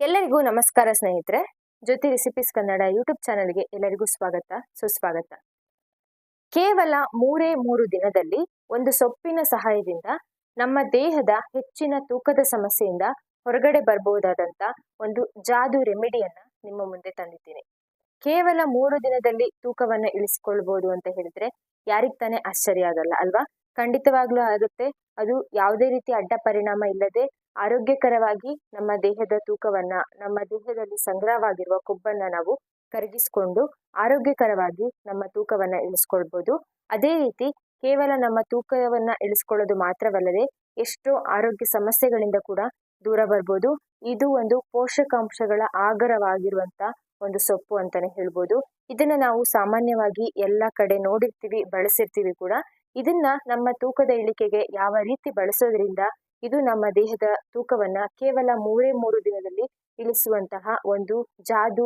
ಎಲ್ಲರಿಗೂ ನಮಸ್ಕಾರ ಸ್ನೇಹಿತರೆ. ಜ್ಯೋತಿ ರೆಸಿಪೀಸ್ ಕನ್ನಡ ಯೂಟ್ಯೂಬ್ ಚಾನೆಲ್ಗೆ ಎಲ್ಲರಿಗೂ ಸ್ವಾಗತ ಸುಸ್ವಾಗತ. ಕೇವಲ 3 ದಿನದಲ್ಲಿ ಒಂದು ಸೊಪ್ಪಿನ ಸಹಾಯದಿಂದ ನಮ್ಮ ದೇಹದ ಹೆಚ್ಚಿನ ತೂಕದ ಸಮಸ್ಯೆಯಿಂದ ಹೊರಗಡೆ ಬರಬಹುದಾದಂತ ಒಂದು ಜಾದು ರೆಮಿಡಿಯನ್ನ ನಿಮ್ಮ ಮುಂದೆ ತಂದಿದ್ದೀನಿ. ಕೇವಲ 3 ದಿನದಲ್ಲಿ ತೂಕವನ್ನ ಇಳಿಸಿಕೊಳ್ಬಹುದು ಅಂತ ಹೇಳಿದ್ರೆ ಯಾರಿಗ್ ತಾನೇ ಆಶ್ಚರ್ಯ ಆಗಲ್ಲ ಅಲ್ವಾ? ಖಂಡಿತವಾಗ್ಲೂ ಆಗುತ್ತೆ. ಅದು ಯಾವುದೇ ರೀತಿ ಅಡ್ಡ ಪರಿಣಾಮ ಇಲ್ಲದೆ ಆರೋಗ್ಯಕರವಾಗಿ ನಮ್ಮ ದೇಹದ ತೂಕವನ್ನ, ನಮ್ಮ ದೇಹದಲ್ಲಿ ಸಂಗ್ರಹವಾಗಿರುವ ಕೊಬ್ಬನ್ನ ನಾವು ಕರಗಿಸ್ಕೊಂಡು ಆರೋಗ್ಯಕರವಾಗಿ ನಮ್ಮ ತೂಕವನ್ನ ಇಳಿಸ್ಕೊಳ್ಬಹುದು. ಅದೇ ರೀತಿ ಕೇವಲ ನಮ್ಮ ತೂಕವನ್ನ ಇಳಿಸ್ಕೊಳ್ಳೋದು ಮಾತ್ರವಲ್ಲದೆ ಎಷ್ಟೋ ಆರೋಗ್ಯ ಸಮಸ್ಯೆಗಳಿಂದ ಕೂಡ ದೂರ ಬರ್ಬೋದು. ಇದು ಒಂದು ಪೋಷಕಾಂಶಗಳ ಆಗರವಾಗಿರುವಂತ ಒಂದು ಸೊಪ್ಪು ಅಂತಾನೆ ಹೇಳ್ಬೋದು. ಇದನ್ನ ನಾವು ಸಾಮಾನ್ಯವಾಗಿ ಎಲ್ಲ ಕಡೆ ನೋಡಿರ್ತೀವಿ, ಬಳಸಿರ್ತೀವಿ ಕೂಡ. ಇದನ್ನ ನಮ್ಮ ತೂಕದ ಇಳಿಕೆಗೆ ಯಾವ ರೀತಿ ಬಳಸೋದ್ರಿಂದ ಇದು ನಮ್ಮ ದೇಹದ ತೂಕವನ್ನ ಕೇವಲ 3 ದಿನದಲ್ಲಿ ಇಳಿಸುವಂತಹ ಒಂದು ಜಾದು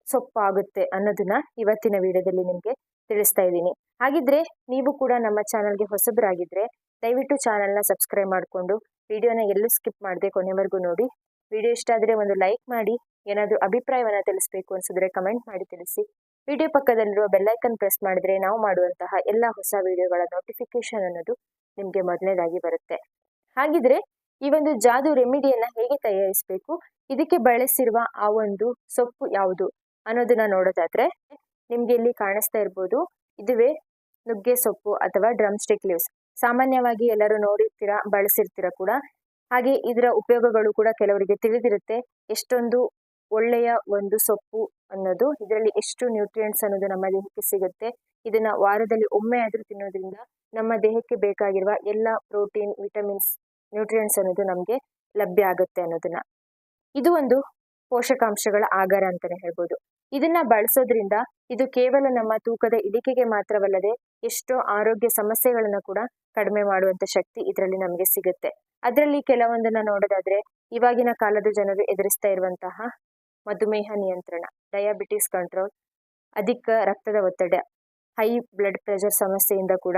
ಸೊಪ್ಪಾಗುತ್ತೆ ಅನ್ನೋದನ್ನ ಇವತ್ತಿನ ವಿಡಿಯೋದಲ್ಲಿ ನಿಮ್ಗೆ ತಿಳಿಸ್ತಾ ಇದ್ದೀನಿ. ಹಾಗಿದ್ರೆ ನೀವು ಕೂಡ ನಮ್ಮ ಚಾನಲ್ಗೆ ಹೊಸಬರಾಗಿದ್ರೆ ದಯವಿಟ್ಟು ಚಾನಲ್ನ ಸಬ್ಸ್ಕ್ರೈಬ್ ಮಾಡಿಕೊಂಡು ವಿಡಿಯೋನ ಎಲ್ಲೂ ಸ್ಕಿಪ್ ಮಾಡದೆ ಕೊನೆವರೆಗೂ ನೋಡಿ. ವಿಡಿಯೋ ಇಷ್ಟ ಆದ್ರೆ ಒಂದು ಲೈಕ್ ಮಾಡಿ. ಏನಾದರೂ ಅಭಿಪ್ರಾಯವನ್ನ ತಿಳಿಸ್ಬೇಕು ಅನ್ಸಿದ್ರೆ ಕಮೆಂಟ್ ಮಾಡಿ ತಿಳಿಸಿ. ವಿಡಿಯೋ ಪಕ್ಕದಲ್ಲಿರುವ ಬೆಲ್ಲೈಕನ್ ಪ್ರೆಸ್ ಮಾಡಿದ್ರೆ ನಾವು ಮಾಡುವಂತಹ ಎಲ್ಲ ಹೊಸ ವಿಡಿಯೋಗಳ ನೋಟಿಫಿಕೇಶನ್ ಅನ್ನೋದು ನಿಮ್ಗೆ ಮೊದಲನೇದಾಗಿ ಬರುತ್ತೆ. ಹಾಗಿದ್ರೆ ಈ ಒಂದು ಜಾದು ರೆಮಿಡಿಯನ್ನ ಹೇಗೆ ತಯಾರಿಸಬೇಕು, ಇದಕ್ಕೆ ಬಳಸಿರುವ ಆ ಒಂದು ಸೊಪ್ಪು ಯಾವುದು ಅನ್ನೋದನ್ನ ನೋಡೋದಾದ್ರೆ ನಿಮ್ಗೆ ಇಲ್ಲಿ ಕಾಣಿಸ್ತಾ ಇರ್ಬೋದು. ಇದುವೇ ನುಗ್ಗೆ ಸೊಪ್ಪು ಅಥವಾ ಡ್ರಮ್ ಸ್ಟಿಕ್ ಲೀವ್ಸ್. ಸಾಮಾನ್ಯವಾಗಿ ಎಲ್ಲರೂ ನೋಡಿರ್ತೀರಾ, ಬಳಸಿರ್ತೀರಾ ಕೂಡ. ಹಾಗೆ ಇದರ ಉಪಯೋಗಗಳು ಕೂಡ ಕೆಲವರಿಗೆ ತಿಳಿದಿರುತ್ತೆ. ಎಷ್ಟೊಂದು ಒಳ್ಳೆಯ ಒಂದು ಸೊಪ್ಪು ಅನ್ನೋದು, ಇದರಲ್ಲಿ ಎಷ್ಟು ನ್ಯೂಟ್ರಿಯೆಂಟ್ಸ್ ಅನ್ನೋದು ನಮ್ಮ ದೇಹಕ್ಕೆ ಸಿಗುತ್ತೆ. ಇದನ್ನ ವಾರದಲ್ಲಿ ಒಮ್ಮೆ ಆದ್ರೂ ತಿನ್ನೋದ್ರಿಂದ ನಮ್ಮ ದೇಹಕ್ಕೆ ಬೇಕಾಗಿರುವ ಎಲ್ಲ ಪ್ರೋಟೀನ್, ವಿಟಮಿನ್ಸ್, ನ್ಯೂಟ್ರಿಯೆಂಟ್ಸ್ ಅನ್ನೋದು ನಮ್ಗೆ ಲಭ್ಯ ಆಗುತ್ತೆ ಅನ್ನೋದನ್ನ. ಇದು ಒಂದು ಪೋಷಕಾಂಶಗಳ ಆಗಾರ ಅಂತಾನೆ ಹೇಳ್ಬೋದು. ಇದನ್ನ ಬಳಸೋದ್ರಿಂದ ಇದು ಕೇವಲ ನಮ್ಮ ತೂಕದ ಇಳಿಕೆಗೆ ಮಾತ್ರವಲ್ಲದೆ ಎಷ್ಟೋ ಆರೋಗ್ಯ ಸಮಸ್ಯೆಗಳನ್ನ ಕೂಡ ಕಡಿಮೆ ಮಾಡುವಂತ ಶಕ್ತಿ ಇದರಲ್ಲಿ ನಮಗೆ ಸಿಗುತ್ತೆ. ಅದರಲ್ಲಿ ಕೆಲವೊಂದನ್ನ ನೋಡೋದಾದ್ರೆ ಇವಾಗಿನ ಕಾಲದ ಜನರು ಎದುರಿಸ್ತಾ ಇರುವಂತಹ ಮಧುಮೇಹ ನಿಯಂತ್ರಣ, ಡಯಾಬಿಟಿಸ್ ಕಂಟ್ರೋಲ್, ಅಧಿಕ ರಕ್ತದ ಒತ್ತಡ, ಹೈ ಬ್ಲಡ್ ಪ್ರೆಷರ್ ಸಮಸ್ಯೆಯಿಂದ ಕೂಡ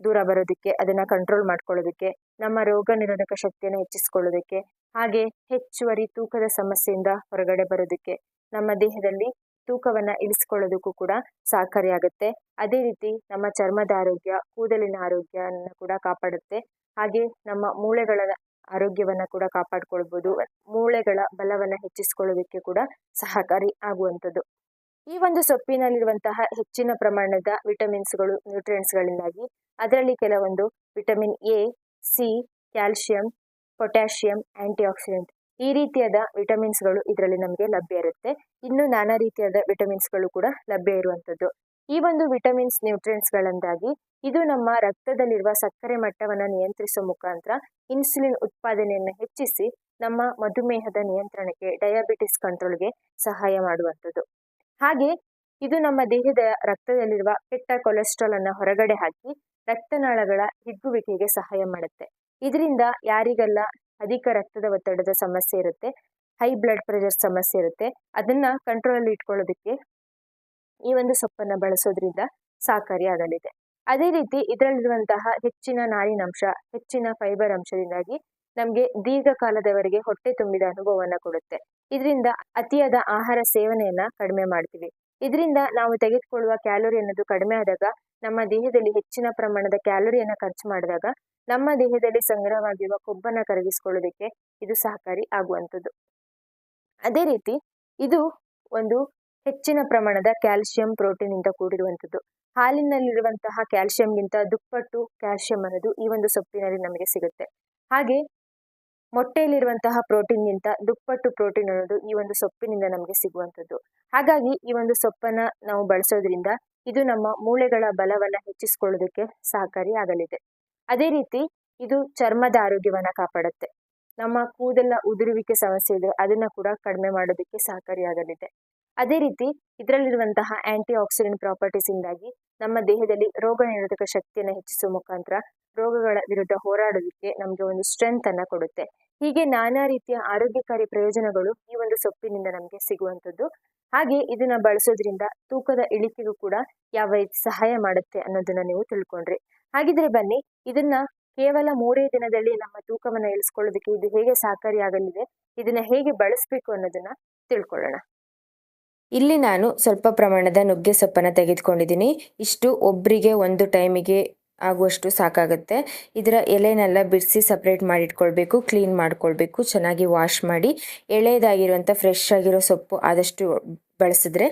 ದೂರ ಬರೋದಕ್ಕೆ, ಅದನ್ನ ಕಂಟ್ರೋಲ್ ಮಾಡ್ಕೊಳ್ಳೋದಕ್ಕೆ, ನಮ್ಮ ರೋಗ ನಿರೋಧಕ ಶಕ್ತಿಯನ್ನು ಹೆಚ್ಚಿಸ್ಕೊಳ್ಳೋದಕ್ಕೆ, ಹಾಗೆ ಹೆಚ್ಚುವರಿ ತೂಕದ ಸಮಸ್ಯೆಯಿಂದ ಹೊರಗಡೆ ಬರೋದಕ್ಕೆ, ನಮ್ಮ ದೇಹದಲ್ಲಿ ತೂಕವನ್ನ ಇಳಿಸ್ಕೊಳ್ಳೋದಕ್ಕೂ ಕೂಡ ಸಹಕಾರಿಯಾಗುತ್ತೆ. ಅದೇ ರೀತಿ ನಮ್ಮ ಚರ್ಮದ ಆರೋಗ್ಯ, ಕೂದಲಿನ ಆರೋಗ್ಯವನ್ನು ಕೂಡ ಕಾಪಾಡುತ್ತೆ. ಹಾಗೆ ನಮ್ಮ ಮೂಳೆಗಳ ಆರೋಗ್ಯವನ್ನ ಕೂಡ ಕಾಪಾಡ್ಕೊಳ್ಬಹುದು. ಮೂಳೆಗಳ ಬಲವನ್ನ ಹೆಚ್ಚಿಸ್ಕೊಳ್ಳೋದಕ್ಕೆ ಕೂಡ ಸಹಕಾರಿ ಆಗುವಂಥದ್ದು. ಈ ಒಂದು ಸೊಪ್ಪಿನಲ್ಲಿರುವಂತಹ ಹೆಚ್ಚಿನ ಪ್ರಮಾಣದ ವಿಟಮಿನ್ಸ್ಗಳು, ನ್ಯೂಟ್ರಿಯೆಂಟ್ಸ್ಗಳಿಂದಾಗಿ ಅದರಲ್ಲಿ ಕೆಲವೊಂದು vitamin A, C, calcium, potassium, antioxidant ಈ ರೀತಿಯಾದ ವಿಟಮಿನ್ಸ್ಗಳು ಇದರಲ್ಲಿ ನಮಗೆ ಲಭ್ಯ ಇರುತ್ತೆ. ಇನ್ನು ನಾನಾ ರೀತಿಯಾದ ವಿಟಮಿನ್ಸ್ಗಳು ಕೂಡ ಲಭ್ಯ ಇರುವಂಥದ್ದು. ಈ ಒಂದು ವಿಟಮಿನ್ಸ್, ನ್ಯೂಟ್ರಿಯೆಂಟ್ಸ್ಗಳಿಂದಾಗಿ ಇದು ನಮ್ಮ ರಕ್ತದಲ್ಲಿರುವ ಸಕ್ಕರೆ ಮಟ್ಟವನ್ನ ನಿಯಂತ್ರಿಸುವ ಮುಖಾಂತರ ಇನ್ಸುಲಿನ್ ಉತ್ಪಾದನೆಯನ್ನು ಹೆಚ್ಚಿಸಿ ನಮ್ಮ ಮಧುಮೇಹದ ನಿಯಂತ್ರಣಕ್ಕೆ, ಡಯಾಬಿಟಿಸ್ ಕಂಟ್ರೋಲ್ಗೆ ಸಹಾಯ ಮಾಡುವಂಥದ್ದು. ಹಾಗೆ ಇದು ನಮ್ಮ ದೇಹದ ರಕ್ತದಲ್ಲಿರುವ ಕೆಟ್ಟ ಕೊಲೆಸ್ಟ್ರಾಲ್ ಅನ್ನ ಹೊರಗಡೆ ಹಾಕಿ ರಕ್ತನಾಳಗಳ ಹಿಗ್ಗುವಿಕೆಗೆ ಸಹಾಯ ಮಾಡುತ್ತೆ. ಇದರಿಂದ ಯಾರಿಗೆಲ್ಲ ಅಧಿಕ ರಕ್ತದ ಒತ್ತಡದ ಸಮಸ್ಯೆ ಇರುತ್ತೆ, ಹೈ ಬ್ಲಡ್ ಪ್ರೆಷರ್ ಸಮಸ್ಯೆ ಇರುತ್ತೆ, ಅದನ್ನ ಕಂಟ್ರೋಲ್ ಅಲ್ಲಿ ಇಟ್ಕೊಳ್ಳೋದಕ್ಕೆ ಈ ಒಂದು ಸೊಪ್ಪನ್ನ ಬಳಸೋದ್ರಿಂದ ಸಹಕಾರಿಯಾಗಲಿದೆ. ಅದೇ ರೀತಿ ಇದರಲ್ಲಿರುವಂತಹ ಹೆಚ್ಚಿನ ನಾರಿನಂಶ, ಹೆಚ್ಚಿನ ಫೈಬರ್ ಅಂಶದಿಂದಾಗಿ ನಮ್ಗೆ ದೀರ್ಘಕಾಲದವರೆಗೆ ಹೊಟ್ಟೆ ತುಂಬಿದ ಅನುಭವವನ್ನ ಕೊಡುತ್ತೆ. ಇದರಿಂದ ಅತಿಯಾದ ಆಹಾರ ಸೇವನೆಯನ್ನ ಕಡಿಮೆ ಮಾಡ್ತೀವಿ. ಇದರಿಂದ ನಾವು ತೆಗೆದುಕೊಳ್ಳುವ ಕ್ಯಾಲೋರಿ ಅನ್ನೋದು ಕಡಿಮೆ ಆದಾಗ, ನಮ್ಮ ದೇಹದಲ್ಲಿ ಹೆಚ್ಚಿನ ಪ್ರಮಾಣದ ಕ್ಯಾಲೋರಿಯನ್ನ ಖರ್ಚು ಮಾಡಿದಾಗ ನಮ್ಮ ದೇಹದಲ್ಲಿ ಸಂಗ್ರಹವಾಗಿರುವ ಕೊಬ್ಬನ್ನ ಕರಗಿಸ್ಕೊಳ್ಳೋದಕ್ಕೆ ಇದು ಸಹಕಾರಿ ಆಗುವಂಥದ್ದು. ಅದೇ ರೀತಿ ಇದು ಒಂದು ಹೆಚ್ಚಿನ ಪ್ರಮಾಣದ ಕ್ಯಾಲ್ಸಿಯಂ, ಪ್ರೋಟೀನ್ ಇಂದ ಕೂಡಿರುವಂಥದ್ದು. ಹಾಲಿನಲ್ಲಿರುವಂತಹ ಕ್ಯಾಲ್ಸಿಯಂಗಿಂತ ದುಪ್ಪಟ್ಟು ಕ್ಯಾಲ್ಸಿಯಂ ಅನ್ನೋದು ಈ ಒಂದು ಸೊಪ್ಪಿನಲ್ಲಿ ನಮಗೆ ಸಿಗುತ್ತೆ. ಹಾಗೆ ಮೊಟ್ಟೆಯಲ್ಲಿರುವಂತಹ ಪ್ರೋಟೀನ್ಗಿಂತ ದುಪ್ಪಟ್ಟು ಪ್ರೋಟೀನ್ ಅನ್ನೋದು ಈ ಒಂದು ಸೊಪ್ಪಿನಿಂದ ನಮಗೆ ಸಿಗುವಂಥದ್ದು. ಹಾಗಾಗಿ ಈ ಒಂದು ಸೊಪ್ಪನ್ನ ನಾವು ಬಳಸೋದ್ರಿಂದ ಇದು ನಮ್ಮ ಮೂಳೆಗಳ ಬಲವನ್ನ ಹೆಚ್ಚಿಸ್ಕೊಳ್ಳೋದಕ್ಕೆ ಸಹಕಾರಿ ಆಗಲಿದೆ. ಅದೇ ರೀತಿ ಇದು ಚರ್ಮದ ಆರೋಗ್ಯವನ್ನ ಕಾಪಾಡುತ್ತೆ. ನಮ್ಮ ಕೂದಲ ಉದುರುವಿಕೆ ಸಮಸ್ಯೆ ಇದೆ, ಅದನ್ನ ಕೂಡ ಕಡಿಮೆ ಮಾಡೋದಕ್ಕೆ ಸಹಕಾರಿಯಾಗಲಿದೆ. ಅದೇ ರೀತಿ ಇದರಲ್ಲಿರುವಂತಹ ಆಂಟಿ ಆಕ್ಸಿಡೆಂಟ್ ಪ್ರಾಪರ್ಟೀಸ್ ಇಂದಾಗಿ ನಮ್ಮ ದೇಹದಲ್ಲಿ ರೋಗ ನಿರೋಧಕ ಶಕ್ತಿಯನ್ನು ಹೆಚ್ಚಿಸುವ ಮುಖಾಂತರ ರೋಗಗಳ ವಿರುದ್ಧ ಹೋರಾಡೋದಕ್ಕೆ ನಮ್ಗೆ ಒಂದು ಸ್ಟ್ರೆಂತ್ ಅನ್ನ ಕೊಡುತ್ತೆ. ಹೀಗೆ ನಾನಾ ರೀತಿಯ ಆರೋಗ್ಯಕಾರಿ ಪ್ರಯೋಜನಗಳು ಈ ಒಂದು ಸೊಪ್ಪಿನಿಂದ ನಮ್ಗೆ ಸಿಗುವಂಥದ್ದು. ಹಾಗೆ ಇದನ್ನ ಬಳಸೋದ್ರಿಂದ ತೂಕದ ಇಳಿಕೆಗೂ ಕೂಡ ಯಾವ ರೀತಿ ಸಹಾಯ ಮಾಡುತ್ತೆ ಅನ್ನೋದನ್ನ ನೀವು ತಿಳ್ಕೊಂಡ್ರಿ. ಹಾಗಿದ್ರೆ ಬನ್ನಿ, ಇದನ್ನ ಕೇವಲ 3 ದಿನದಲ್ಲಿ ನಮ್ಮ ತೂಕವನ್ನ ಇಳಿಸ್ಕೊಳ್ಳೋದಕ್ಕೆ ಇದು ಹೇಗೆ ಸಹಕಾರಿಯಾಗಲಿದೆ ಇದನ್ನ ಹೇಗೆ ಬಳಸಬೇಕು ಅನ್ನೋದನ್ನ ತಿಳ್ಕೊಳ್ಳೋಣ. ಇಲ್ಲಿ ನಾನು ಸ್ವಲ್ಪ ಪ್ರಮಾಣದ ನುಗ್ಗೆ ಸೊಪ್ಪನ್ನು ತೆಗೆದುಕೊಂಡಿದ್ದೀನಿ. ಇಷ್ಟು ಒಬ್ಬರಿಗೆ ಒಂದು ಟೈಮಿಗೆ ಆಗುವಷ್ಟು ಸಾಕಾಗುತ್ತೆ. ಇದರ ಎಲೆನೆಲ್ಲ ಬಿಡಿಸಿ ಸಪ್ರೇಟ್ ಮಾಡಿಟ್ಕೊಳ್ಬೇಕು, ಕ್ಲೀನ್ ಮಾಡ್ಕೊಳ್ಬೇಕು, ಚೆನ್ನಾಗಿ ವಾಶ್ ಮಾಡಿ. ಎಳೆದಾಗಿರುವಂಥ ಫ್ರೆಶ್ ಆಗಿರೋ ಸೊಪ್ಪು ಆದಷ್ಟು ಬಳಸಿದ್ರೆ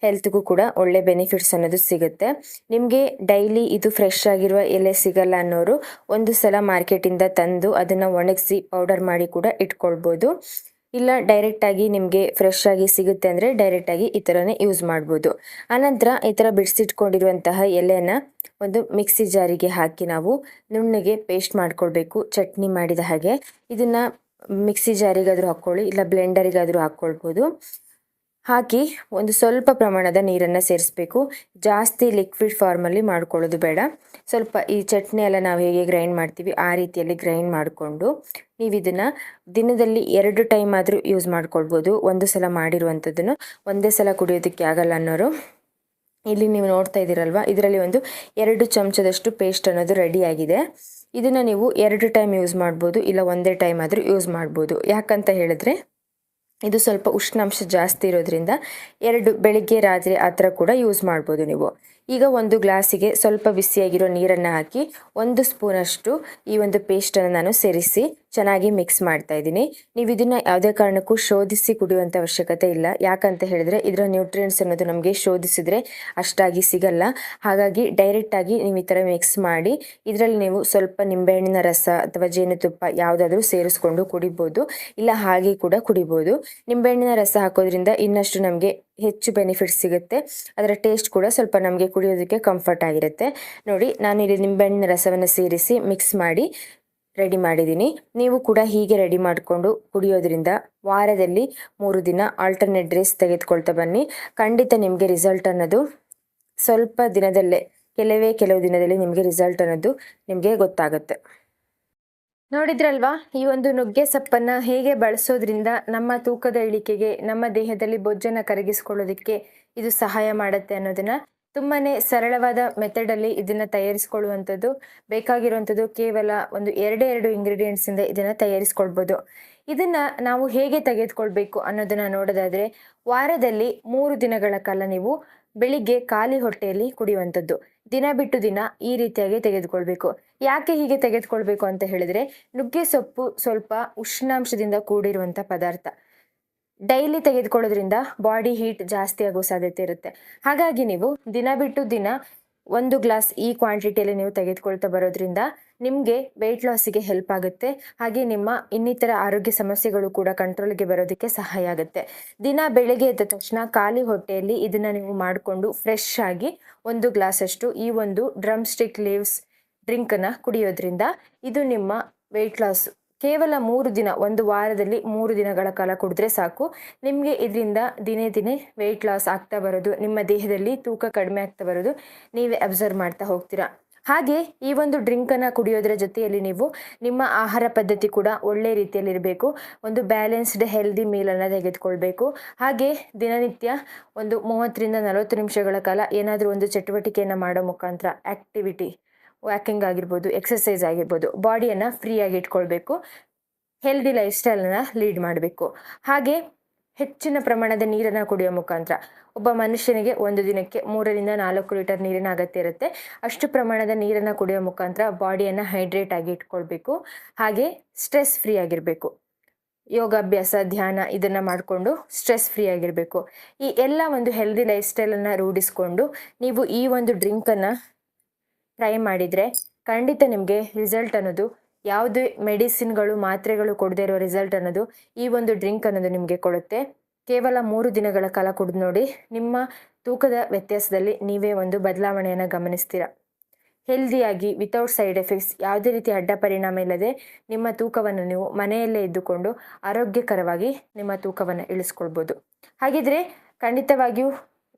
ಹೆಲ್ತ್ಗೂ ಕೂಡ ಒಳ್ಳೆ ಬೆನಿಫಿಟ್ಸ್ ಅನ್ನೋದು ಸಿಗುತ್ತೆ. ನಿಮಗೆ ಡೈಲಿ ಇದು ಫ್ರೆಶ್ ಆಗಿರುವ ಎಲೆ ಸಿಗಲ್ಲ ಅನ್ನೋರು ಒಂದು ಸಲ ಮಾರ್ಕೆಟಿಂದ ತಂದು ಅದನ್ನು ಒಣಗಿಸಿ ಪೌಡರ್ ಮಾಡಿ ಕೂಡ ಇಟ್ಕೊಳ್ಬೋದು. ಇಲ್ಲ ಡೈರೆಕ್ಟಾಗಿ ನಿಮಗೆ ಫ್ರೆಶ್ ಆಗಿ ಸಿಗುತ್ತೆ ಅಂದರೆ ಡೈರೆಕ್ಟಾಗಿ ಈ ಥರನೇ ಯೂಸ್ ಮಾಡ್ಬೋದು. ಆನಂತರ ಈ ಥರ ಬಿಡಿಸಿಟ್ಕೊಂಡಿರುವಂತಹ ಎಲೆನ ಒಂದು ಮಿಕ್ಸಿ ಜಾರಿಗೆ ಹಾಕಿ ನಾವು ನುಣ್ಣಗೆ ಪೇಸ್ಟ್ ಮಾಡ್ಕೊಳ್ಬೇಕು, ಚಟ್ನಿ ಮಾಡಿದ ಹಾಗೆ. ಇದನ್ನು ಮಿಕ್ಸಿ ಜಾರಿಗಾದರೂ ಹಾಕ್ಕೊಳ್ಳಿ, ಇಲ್ಲ ಬ್ಲೆಂಡರಿಗಾದರೂ ಹಾಕ್ಕೊಳ್ಬೋದು. ಹಾಕಿ ಒಂದು ಸ್ವಲ್ಪ ಪ್ರಮಾಣದ ನೀರನ್ನು ಸೇರಿಸ್ಬೇಕು. ಜಾಸ್ತಿ ಲಿಕ್ವಿಡ್ ಫಾರ್ಮಲ್ಲಿ ಮಾಡ್ಕೊಳ್ಳೋದು ಬೇಡ. ಸ್ವಲ್ಪ ಈ ಚಟ್ನಿ ಎಲ್ಲ ನಾವು ಹೇಗೆ ಗ್ರೈಂಡ್ ಮಾಡ್ತೀವಿ ಆ ರೀತಿಯಲ್ಲಿ ಗ್ರೈಂಡ್ ಮಾಡಿಕೊಂಡು ನೀವು ಇದನ್ನು ದಿನದಲ್ಲಿ 2 ಟೈಮ್ ಆದರೂ ಯೂಸ್ ಮಾಡ್ಕೊಳ್ಬೋದು. ಒಂದು ಸಲ ಮಾಡಿರುವಂಥದ್ದನ್ನು ಒಂದೇ ಸಲ ಕುಡಿಯೋದಕ್ಕೆ ಆಗಲ್ಲ ಅನ್ನೋರು ಇಲ್ಲಿ ನೀವು ನೋಡ್ತಾ ಇದ್ದೀರಲ್ವ, ಇದರಲ್ಲಿ ಒಂದು 2 ಚಮಚದಷ್ಟು ಪೇಸ್ಟ್ ಅನ್ನೋದು ರೆಡಿಯಾಗಿದೆ. ಇದನ್ನು ನೀವು 2 ಟೈಮ್ ಯೂಸ್ ಮಾಡ್ಬೋದು, ಇಲ್ಲ ಒಂದೇ ಟೈಮ್ ಆದರೂ ಯೂಸ್ ಮಾಡ್ಬೋದು. ಯಾಕಂತ ಹೇಳಿದ್ರೆ ಇದು ಸ್ವಲ್ಪ ಉಷ್ಣಾಂಶ ಜಾಸ್ತಿ ಇರೋದ್ರಿಂದ 2 ಬೆಳಿಗ್ಗೆ ರಾತ್ರಿ ಆ ಥರ ಕೂಡ ಯೂಸ್ ಮಾಡ್ಬೋದು ನೀವು. ಈಗ ಒಂದು ಗ್ಲಾಸಿಗೆ ಸ್ವಲ್ಪ ಬಿಸಿಯಾಗಿರೋ ನೀರನ್ನು ಹಾಕಿ 1 ಸ್ಪೂನಷ್ಟು ಈ ಒಂದು ಪೇಸ್ಟನ್ನು ನಾನು ಸೇರಿಸಿ ಚೆನ್ನಾಗಿ ಮಿಕ್ಸ್ ಮಾಡ್ತಾ ಇದ್ದೀನಿ. ನೀವು ಇದನ್ನು ಯಾವುದೇ ಕಾರಣಕ್ಕೂ ಶೋಧಿಸಿ ಕುಡಿಯುವಂಥ ಅವಶ್ಯಕತೆ ಇಲ್ಲ. ಯಾಕಂತ ಹೇಳಿದ್ರೆ ಇದರ ನ್ಯೂಟ್ರಿಯೆಂಟ್ಸ್ ಅನ್ನೋದು ನಮಗೆ ಶೋಧಿಸಿದ್ರೆ ಅಷ್ಟಾಗಿ ಸಿಗಲ್ಲ. ಹಾಗಾಗಿ ಡೈರೆಕ್ಟಾಗಿ ನೀವು ಈ ಥರ ಮಿಕ್ಸ್ ಮಾಡಿ ಇದರಲ್ಲಿ ನೀವು ಸ್ವಲ್ಪ ನಿಂಬೆಹಣ್ಣಿನ ರಸ ಅಥವಾ ಜೇನುತುಪ್ಪ ಯಾವುದಾದ್ರೂ ಸೇರಿಸ್ಕೊಂಡು ಕುಡಿಬೋದು, ಇಲ್ಲ ಹಾಗೆ ಕೂಡ ಕುಡಿಬೋದು. ನಿಂಬೆಹಣ್ಣಿನ ರಸ ಹಾಕೋದ್ರಿಂದ ಇನ್ನಷ್ಟು ನಮಗೆ ಹೆಚ್ಚು ಬೆನಿಫಿಟ್ಸ್ ಸಿಗುತ್ತೆ. ಅದರ ಟೇಸ್ಟ್ ಕೂಡ ಸ್ವಲ್ಪ ನಮಗೆ ಕುಡಿಯೋದಕ್ಕೆ ಕಂಫರ್ಟ್ ಆಗಿರುತ್ತೆ. ನೋಡಿ, ನಾನು ಇಲ್ಲಿ ನಿಂಬೆಹಣ್ಣಿನ ರಸವನ್ನು ಸೇರಿಸಿ ಮಿಕ್ಸ್ ಮಾಡಿ ರೆಡಿ ಮಾಡಿದ್ದೀನಿ. ನೀವು ಕೂಡ ಹೀಗೆ ರೆಡಿ ಮಾಡಿಕೊಂಡು ಕುಡಿಯೋದ್ರಿಂದ ವಾರದಲ್ಲಿ 3 ದಿನ ಆಲ್ಟರ್ನೇಟ್ ಡೇಸ್ ತೆಗೆದುಕೊಳ್ತಾ ಬನ್ನಿ. ಖಂಡಿತ ನಿಮಗೆ ರಿಸಲ್ಟ್ ಅನ್ನೋದು ಸ್ವಲ್ಪ ದಿನದಲ್ಲೇ, ಕೆಲವು ದಿನದಲ್ಲಿ ನಿಮಗೆ ರಿಸಲ್ಟ್ ಅನ್ನೋದು ನಿಮಗೆ ಗೊತ್ತಾಗುತ್ತೆ. ನೋಡಿದ್ರಲ್ವಾ, ಈ ಒಂದು ನುಗ್ಗೆ ಸೊಪ್ಪನ್ನು ಹೇಗೆ ಬಳಸೋದ್ರಿಂದ ನಮ್ಮ ತೂಕದ ಇಳಿಕೆಗೆ, ನಮ್ಮ ದೇಹದಲ್ಲಿ ಬೊಜ್ಜನ್ನು ಕರಗಿಸ್ಕೊಳ್ಳೋದಕ್ಕೆ ಇದು ಸಹಾಯ ಮಾಡುತ್ತೆ ಅನ್ನೋದನ್ನ ತುಂಬಾನೇ ಸರಳವಾದ ಮೆಥಡಲ್ಲಿ ಇದನ್ನು ತಯಾರಿಸ್ಕೊಳ್ಳುವಂಥದ್ದು. ಬೇಕಾಗಿರುವಂಥದ್ದು ಕೇವಲ ಒಂದು 2 ಇಂಗ್ರೀಡಿಯೆಂಟ್ಸಿಂದ ಇದನ್ನು ತಯಾರಿಸ್ಕೊಳ್ಬೋದು. ಇದನ್ನು ನಾವು ಹೇಗೆ ತೆಗೆದುಕೊಳ್ಬೇಕು ಅನ್ನೋದನ್ನು ನೋಡೋದಾದರೆ, ವಾರದಲ್ಲಿ 3 ದಿನಗಳ ಕಾಲ ನೀವು ಬೆಳಿಗ್ಗೆ ಖಾಲಿ ಹೊಟ್ಟೆಯಲ್ಲಿ ಕುಡಿಯುವಂಥದ್ದು. ದಿನ ಬಿಟ್ಟು ದಿನ ಈ ರೀತಿಯಾಗಿ ತೆಗೆದುಕೊಳ್ಬೇಕು. ಯಾಕೆ ಹೀಗೆ ತೆಗೆದುಕೊಳ್ಬೇಕು ಅಂತ ಹೇಳಿದ್ರೆ, ನುಗ್ಗೆ ಸೊಪ್ಪು ಸ್ವಲ್ಪ ಉಷ್ಣಾಂಶದಿಂದ ಕೂಡಿರುವಂಥ ಪದಾರ್ಥ. ಡೈಲಿ ತೆಗೆದುಕೊಳ್ಳೋದ್ರಿಂದ ಬಾಡಿ ಹೀಟ್ ಜಾಸ್ತಿ ಆಗೋ ಸಾಧ್ಯತೆ ಇರುತ್ತೆ. ಹಾಗಾಗಿ ನೀವು ದಿನ ಬಿಟ್ಟು ದಿನ 1 ಗ್ಲಾಸ್ ಈ ಕ್ವಾಂಟಿಟಿಯಲ್ಲಿ ನೀವು ತೆಗೆದುಕೊಳ್ತಾ ಬರೋದ್ರಿಂದ ನಿಮಗೆ ವೆಯ್ಟ್ ಲಾಸಿಗೆ ಹೆಲ್ಪ್ ಆಗುತ್ತೆ. ಹಾಗೆ ನಿಮ್ಮ ಇನ್ನಿತರ ಆರೋಗ್ಯ ಸಮಸ್ಯೆಗಳು ಕೂಡ ಕಂಟ್ರೋಲ್ಗೆ ಬರೋದಕ್ಕೆ ಸಹಾಯ ಆಗುತ್ತೆ. ದಿನ ಬೆಳಗ್ಗೆ ಎದ್ದ ತಕ್ಷಣ ಖಾಲಿ ಹೊಟ್ಟೆಯಲ್ಲಿ ಇದನ್ನು ನೀವು ಮಾಡಿಕೊಂಡು ಫ್ರೆಶ್ ಆಗಿ 1 ಗ್ಲಾಸಷ್ಟು ಈ ಒಂದು ಡ್ರಮ್ ಸ್ಟಿಕ್ ಲೀವ್ಸ್ ಡ್ರಿಂಕನ್ನು ಕುಡಿಯೋದ್ರಿಂದ ಇದು ನಿಮ್ಮ ವೆಯ್ಟ್ ಲಾಸ್ ಕೇವಲ 3 ದಿನ, ಒಂದು ವಾರದಲ್ಲಿ 3 ದಿನಗಳ ಕಾಲ ಕುಡಿದ್ರೆ ಸಾಕು. ನಿಮಗೆ ಇದರಿಂದ ದಿನೇ ದಿನೇ ವೆಯ್ಟ್ ಲಾಸ್ ಆಗ್ತಾ ಬರೋದು, ನಿಮ್ಮ ದೇಹದಲ್ಲಿ ತೂಕ ಕಡಿಮೆ ಆಗ್ತಾ ಬರೋದು ನೀವೇ ಅಬ್ಸರ್ವ್ ಮಾಡ್ತಾ ಹೋಗ್ತೀರಾ. ಹಾಗೆ ಈ ಒಂದು ಡ್ರಿಂಕನ್ನು ಕುಡಿಯೋದ್ರ ಜೊತೆಯಲ್ಲಿ ನೀವು ನಿಮ್ಮ ಆಹಾರ ಪದ್ಧತಿ ಕೂಡ ಒಳ್ಳೆ ರೀತಿಯಲ್ಲಿರಬೇಕು. ಒಂದು ಬ್ಯಾಲೆನ್ಸ್ಡ್ ಹೆಲ್ದಿ ಮೀಲನ್ನು ತೆಗೆದುಕೊಳ್ಬೇಕು. ಹಾಗೆ ದಿನನಿತ್ಯ ಒಂದು 30ರಿಂದ 40 ನಿಮಿಷಗಳ ಕಾಲ ಏನಾದರೂ ಒಂದು ಚಟುವಟಿಕೆಯನ್ನು ಮಾಡೋ ಮುಖಾಂತರ ಆ್ಯಕ್ಟಿವಿಟಿ, ವಾಕಿಂಗ್ ಆಗಿರ್ಬೋದು, ಎಕ್ಸಸೈಸ್ ಆಗಿರ್ಬೋದು, ಬಾಡಿಯನ್ನು ಫ್ರೀಯಾಗಿ ಇಟ್ಕೊಳ್ಬೇಕು. ಹೆಲ್ದಿ ಲೈಫ್ ಸ್ಟೈಲನ್ನು ಲೀಡ್ ಮಾಡಬೇಕು. ಹಾಗೆ ಹೆಚ್ಚಿನ ಪ್ರಮಾಣದ ನೀರನ್ನು ಕುಡಿಯೋ ಮುಖಾಂತರ ಒಬ್ಬ ಮನುಷ್ಯನಿಗೆ ಒಂದು ದಿನಕ್ಕೆ 3ರಿಂದ 4 ಲೀಟರ್ ನೀರಿನ ಅಗತ್ಯ ಇರುತ್ತೆ. ಅಷ್ಟು ಪ್ರಮಾಣದ ನೀರನ್ನು ಕುಡಿಯೋ ಮುಖಾಂತರ ಬಾಡಿಯನ್ನು ಹೈಡ್ರೇಟ್ ಆಗಿ ಇಟ್ಕೊಳ್ಬೇಕು. ಹಾಗೆ ಸ್ಟ್ರೆಸ್ ಫ್ರೀ ಆಗಿರಬೇಕು. ಯೋಗಾಭ್ಯಾಸ, ಧ್ಯಾನ ಇದನ್ನು ಮಾಡಿಕೊಂಡು ಸ್ಟ್ರೆಸ್ ಫ್ರೀ ಆಗಿರಬೇಕು. ಈ ಎಲ್ಲ ಒಂದು ಹೆಲ್ದಿ ಲೈಫ್ ಸ್ಟೈಲನ್ನು ರೂಢಿಸ್ಕೊಂಡು ನೀವು ಈ ಒಂದು ಡ್ರಿಂಕನ್ನು ಟ್ರೈ ಮಾಡಿದರೆ ಖಂಡಿತ ನಿಮಗೆ ರಿಸಲ್ಟ್ ಅನ್ನೋದು, ಯಾವುದೇ ಮೆಡಿಸಿನ್ಗಳು, ಮಾತ್ರೆಗಳು ಕೊಡದೇ ಇರೋ ರಿಸಲ್ಟ್ ಅನ್ನೋದು ಈ ಒಂದು ಡ್ರಿಂಕ್ ಅನ್ನೋದು ನಿಮಗೆ ಕೊಡುತ್ತೆ. ಕೇವಲ 3 ದಿನಗಳ ಕಾಲ ಕುಡಿದು ನೋಡಿ, ನಿಮ್ಮ ತೂಕದ ವ್ಯತ್ಯಾಸದಲ್ಲಿ ನೀವೇ ಒಂದು ಬದಲಾವಣೆಯನ್ನು ಗಮನಿಸ್ತೀರಾ. ಹೆಲ್ದಿಯಾಗಿ, ವಿತೌಟ್ ಸೈಡ್ ಎಫೆಕ್ಟ್ಸ್, ಯಾವುದೇ ರೀತಿ ಅಡ್ಡ ಪರಿಣಾಮ ಇಲ್ಲದೆ ನಿಮ್ಮ ತೂಕವನ್ನು ನೀವು ಮನೆಯಲ್ಲೇ ಇದ್ದುಕೊಂಡು ಆರೋಗ್ಯಕರವಾಗಿ ನಿಮ್ಮ ತೂಕವನ್ನು ಇಳಿಸ್ಕೊಳ್ಬೋದು. ಹಾಗಿದ್ರೆ ಖಂಡಿತವಾಗಿಯೂ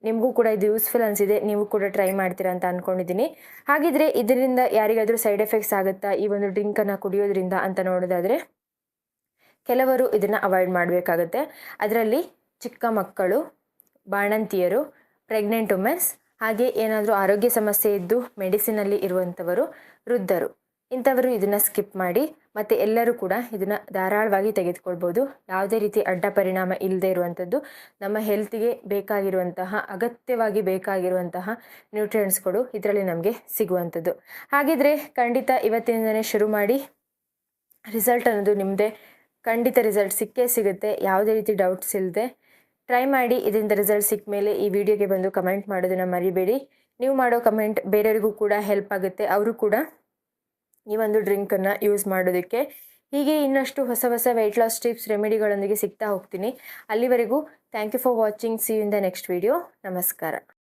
ನಿಮಗೂ ಕೂಡ ಇದು ಯೂಸ್ಫುಲ್ ಅನಿಸಿದೆ, ನೀವು ಕೂಡ ಟ್ರೈ ಮಾಡ್ತೀರಾ ಅಂತ ಅಂದ್ಕೊಂಡಿದ್ದೀನಿ. ಹಾಗಿದ್ರೆ ಇದರಿಂದ ಯಾರಿಗಾದರೂ ಸೈಡ್ ಎಫೆಕ್ಟ್ಸ್ ಆಗುತ್ತಾ ಈ ಒಂದು ಡ್ರಿಂಕನ್ನು ಕುಡಿಯೋದ್ರಿಂದ ಅಂತ ನೋಡೋದಾದರೆ, ಕೆಲವರು ಇದನ್ನು ಅವಾಯ್ಡ್ ಮಾಡಬೇಕಾಗತ್ತೆ. ಅದರಲ್ಲಿ ಚಿಕ್ಕ ಮಕ್ಕಳು, ಬಾಣಂತಿಯರು, ಪ್ರೆಗ್ನೆಂಟ್ ವುಮೆನ್ಸ್, ಹಾಗೆ ಏನಾದರೂ ಆರೋಗ್ಯ ಸಮಸ್ಯೆ ಇದ್ದು ಮೆಡಿಸಿನಲ್ಲಿ ಇರುವಂಥವರು, ವೃದ್ಧರು ಇಂಥವರು ಇದನ್ನು ಸ್ಕಿಪ್ ಮಾಡಿ, ಮತ್ತು ಎಲ್ಲರೂ ಕೂಡ ಇದನ್ನು ಧಾರಾಳವಾಗಿ ತೆಗೆದುಕೊಳ್ಬೋದು. ಯಾವುದೇ ರೀತಿ ಅಡ್ಡ ಪರಿಣಾಮ ಇಲ್ಲದೆ ಇರುವಂಥದ್ದು, ನಮ್ಮ ಹೆಲ್ತಿಗೆ ಬೇಕಾಗಿರುವಂತಹ ಅಗತ್ಯವಾಗಿ ಬೇಕಾಗಿರುವಂತಹ ನ್ಯೂಟ್ರಿಯೆಂಟ್ಸ್ಗಳು ಇದರಲ್ಲಿ ನಮಗೆ ಸಿಗುವಂಥದ್ದು. ಹಾಗಿದ್ರೆ ಖಂಡಿತ ಇವತ್ತಿನಿಂದನೇ ಶುರು ಮಾಡಿ. ರಿಸಲ್ಟ್ ಅನ್ನೋದು ನಿಮ್ಮದೇ, ಖಂಡಿತ ರಿಸಲ್ಟ್ ಸಿಕ್ಕೇ ಸಿಗುತ್ತೆ, ಯಾವುದೇ ರೀತಿ ಡೌಟ್ಸ್ ಇಲ್ಲದೆ ಟ್ರೈ ಮಾಡಿ. ಇದರಿಂದ ರಿಸಲ್ಟ್ ಸಿಕ್ಕ ಮೇಲೆ ಈ ವಿಡಿಯೋಗೆ ಬಂದು ಕಮೆಂಟ್ ಮಾಡೋದನ್ನು ಮರಿಬೇಡಿ. ನೀವು ಮಾಡೋ ಕಮೆಂಟ್ ಬೇರೆಯವರಿಗೂ ಕೂಡ ಹೆಲ್ಪ್ ಆಗುತ್ತೆ, ಅವರು ಕೂಡ ಈ ಒಂದು ಡ್ರಿಂಕನ್ನು ಯೂಸ್ ಮಾಡೋದಕ್ಕೆ. ಹೀಗೆ ಇನ್ನಷ್ಟು ಹೊಸ ಹೊಸ ವೆಯ್ಟ್ ಲಾಸ್ ಟಿಪ್ಸ್ ರೆಮಿಡಿಗಳೊಂದಿಗೆ ಸಿಗ್ತಾ ಹೋಗ್ತೀನಿ. ಅಲ್ಲಿವರೆಗೂ thank you for watching. See you in the next video. ನಮಸ್ಕಾರ.